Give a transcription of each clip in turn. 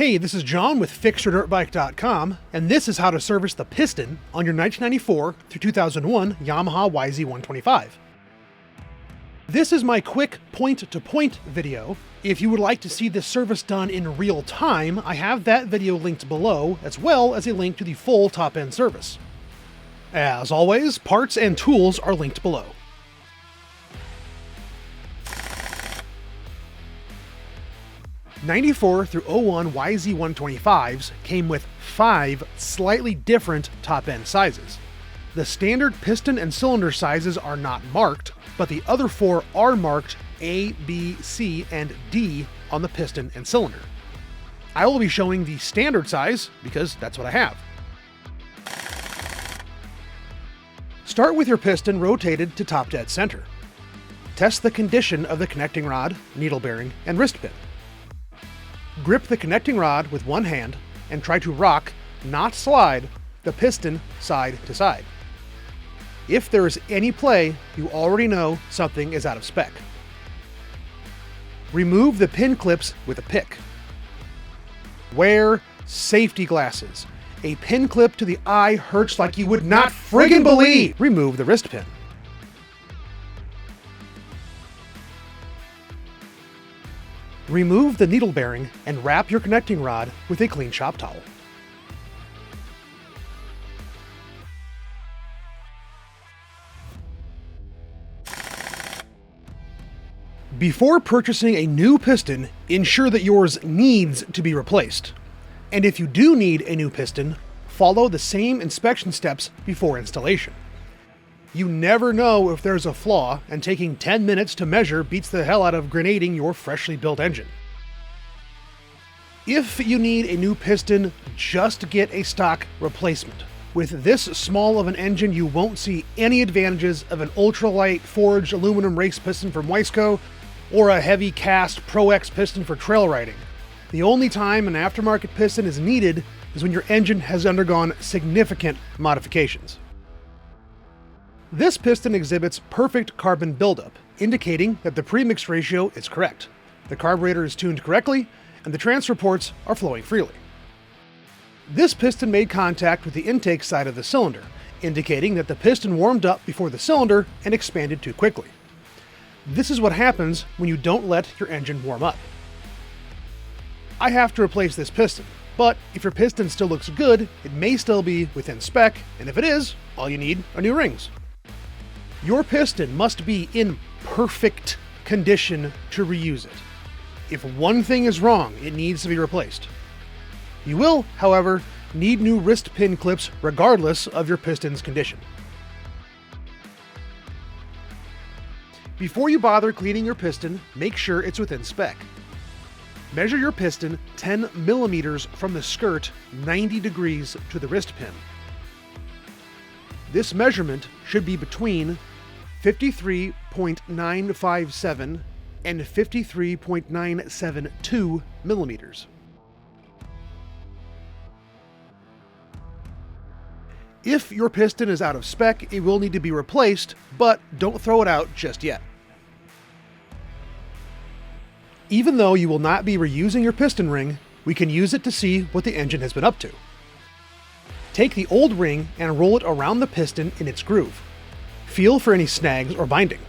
Hey, this is John with FixYourDirtBike.com, and this is how to service the piston on your 1994 through 2001 Yamaha YZ125. This is my quick point-to-point video. If you would like to see this service done in real time, I have that video linked below, as well as a link to the full top-end service. As always, parts and tools are linked below. '94 through '01 YZ125s came with 5 slightly different top-end sizes. The standard piston and cylinder sizes are not marked, but the other 4 are marked A, B, C, and D on the piston and cylinder. I will be showing the standard size because that's what I have. Start with your piston rotated to top dead center. Test the condition of the connecting rod, needle bearing, and wrist pin. Grip the connecting rod with one hand and try to rock, not slide, the piston side to side. If there is any play, you already know something is out of spec. Remove the pin clips with a pick. Wear safety glasses. A pin clip to the eye hurts like you would not friggin' believe! Remove the wrist pin. Remove the needle bearing and wrap your connecting rod with a clean shop towel. Before purchasing a new piston, ensure that yours needs to be replaced. And if you do need a new piston, follow the same inspection steps before installation. You never know if there's a flaw, and taking 10 minutes to measure beats the hell out of grenading your freshly built engine. If you need a new piston, just get a stock replacement. With this small of an engine, you won't see any advantages of an ultralight forged aluminum race piston from Wiseco or a heavy cast Pro X piston for trail riding. The only time an aftermarket piston is needed is when your engine has undergone significant modifications. This piston exhibits perfect carbon buildup, indicating that the premix ratio is correct. The carburetor is tuned correctly, and the transfer ports are flowing freely. This piston made contact with the intake side of the cylinder, indicating that the piston warmed up before the cylinder and expanded too quickly. This is what happens when you don't let your engine warm up. I have to replace this piston, but if your piston still looks good, it may still be within spec, and if it is, all you need are new rings. Your piston must be in perfect condition to reuse it. If one thing is wrong, it needs to be replaced. You will, however, need new wrist pin clips regardless of your piston's condition. Before you bother cleaning your piston, make sure it's within spec. Measure your piston 10 millimeters from the skirt 90 degrees to the wrist pin. This measurement should be between 53.957 and 53.972 millimeters. If your piston is out of spec, it will need to be replaced, but don't throw it out just yet. Even though you will not be reusing your piston ring, we can use it to see what the engine has been up to. Take the old ring and roll it around the piston in its groove. Feel for any snags or binding.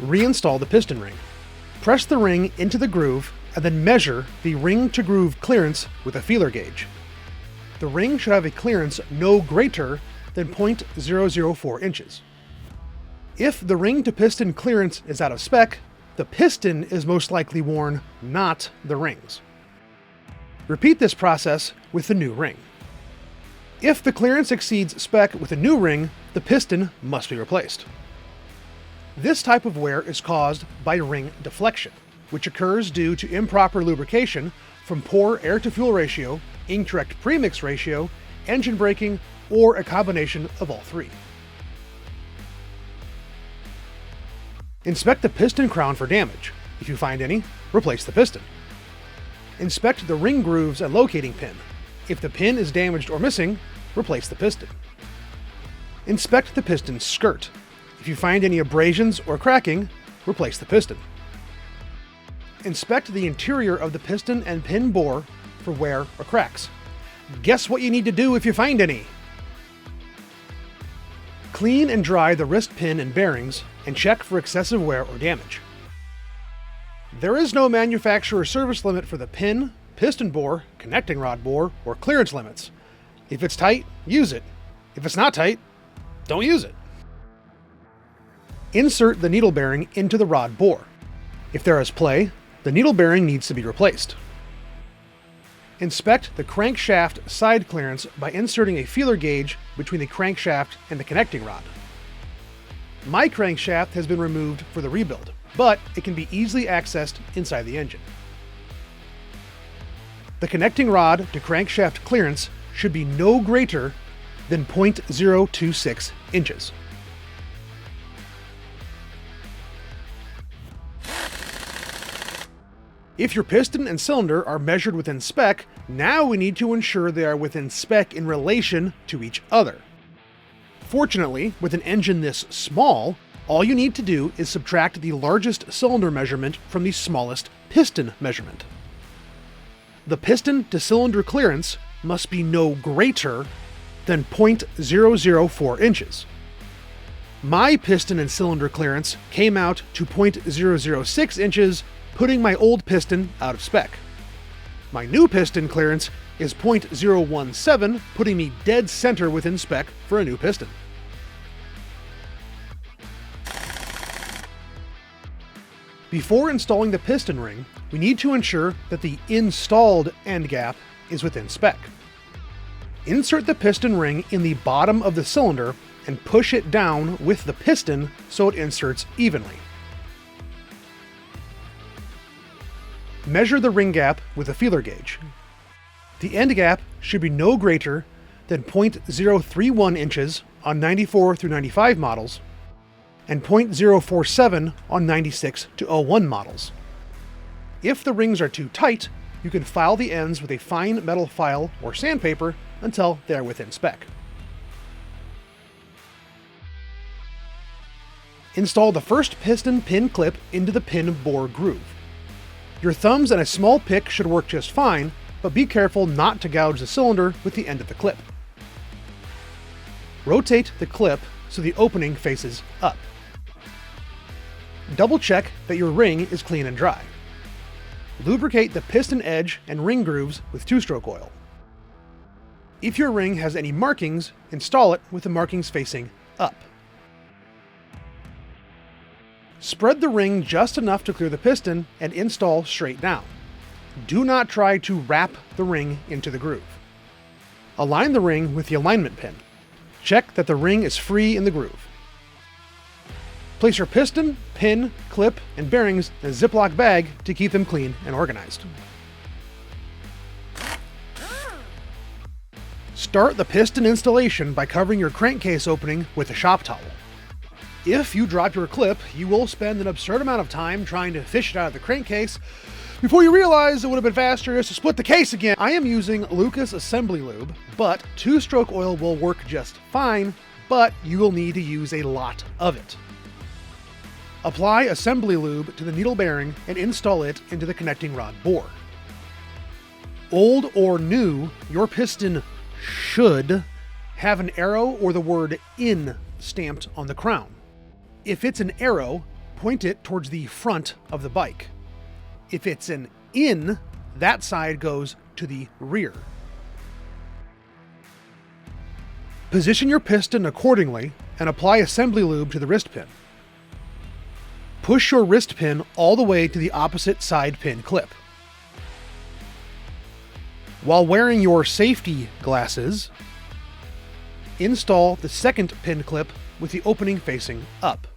Reinstall the piston ring. Press the ring into the groove and then measure the ring-to-groove clearance with a feeler gauge. The ring should have a clearance no greater than 0.004 inches. If the ring-to-piston clearance is out of spec, the piston is most likely worn, not the rings. Repeat this process with the new ring. If the clearance exceeds spec with a new ring, the piston must be replaced. This type of wear is caused by ring deflection, which occurs due to improper lubrication from poor air-to-fuel ratio, incorrect premix ratio, engine braking, or a combination of all three. Inspect the piston crown for damage. If you find any, replace the piston. Inspect the ring grooves and locating pin. If the pin is damaged or missing, replace the piston. Inspect the piston skirt. If you find any abrasions or cracking, replace the piston. Inspect the interior of the piston and pin bore for wear or cracks. Guess what you need to do if you find any? Clean and dry the wrist pin and bearings and check for excessive wear or damage. There is no manufacturer service limit for the pin, piston bore, connecting rod bore, or clearance limits. If it's tight, use it. If it's not tight, don't use it. Insert the needle bearing into the rod bore. If there is play, the needle bearing needs to be replaced. Inspect the crankshaft side clearance by inserting a feeler gauge between the crankshaft and the connecting rod. My crankshaft has been removed for the rebuild, but it can be easily accessed inside the engine. The connecting rod to crankshaft clearance should be no greater than 0.026 inches. If your piston and cylinder are measured within spec, now we need to ensure they are within spec in relation to each other. Fortunately, with an engine this small, all you need to do is subtract the largest cylinder measurement from the smallest piston measurement. The piston to cylinder clearance must be no greater than 0.004 inches. My piston and cylinder clearance came out to 0.006 inches, putting my old piston out of spec. My new piston clearance is 0.017, putting me dead center within spec for a new piston. Before installing the piston ring, we need to ensure that the installed end gap is within spec. Insert the piston ring in the bottom of the cylinder and push it down with the piston so it inserts evenly. Measure the ring gap with a feeler gauge. The end gap should be no greater than 0.031 inches on 94 through 95 models and 0.047 on 96 to 01 models. If the rings are too tight, you can file the ends with a fine metal file or sandpaper until they are within spec. Install the first piston pin clip into the pin bore groove. Your thumbs and a small pick should work just fine, but be careful not to gouge the cylinder with the end of the clip. Rotate the clip so the opening faces up. Double check that your ring is clean and dry. Lubricate the piston edge and ring grooves with 2-stroke oil. If your ring has any markings, install it with the markings facing up. Spread the ring just enough to clear the piston and install straight down. Do not try to wrap the ring into the groove. Align the ring with the alignment pin. Check that the ring is free in the groove. Place your piston, pin, clip, and bearings in a Ziploc bag to keep them clean and organized. Start the piston installation by covering your crankcase opening with a shop towel. If you drop your clip, you will spend an absurd amount of time trying to fish it out of the crankcase before you realize it would have been faster just to split the case again. I am using Lucas Assembly Lube, but 2-stroke oil will work just fine, but you will need to use a lot of it. Apply assembly lube to the needle bearing and install it into the connecting rod bore. Old or new, your piston should have an arrow or the word "in" stamped on the crown. If it's an arrow, point it towards the front of the bike. If it's an "in," that side goes to the rear. Position your piston accordingly and apply assembly lube to the wrist pin. Push your wrist pin all the way to the opposite side pin clip. While wearing your safety glasses, install the second pin clip with the opening facing up.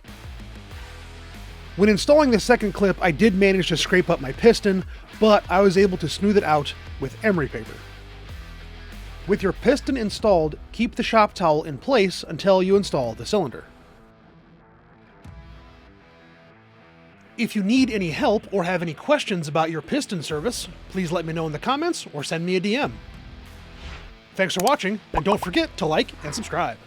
When installing the second clip, I did manage to scrape up my piston, but I was able to smooth it out with emery paper. With your piston installed, keep the shop towel in place until you install the cylinder. If you need any help or have any questions about your piston service, please let me know in the comments or send me a DM. Thanks for watching, and don't forget to like and subscribe.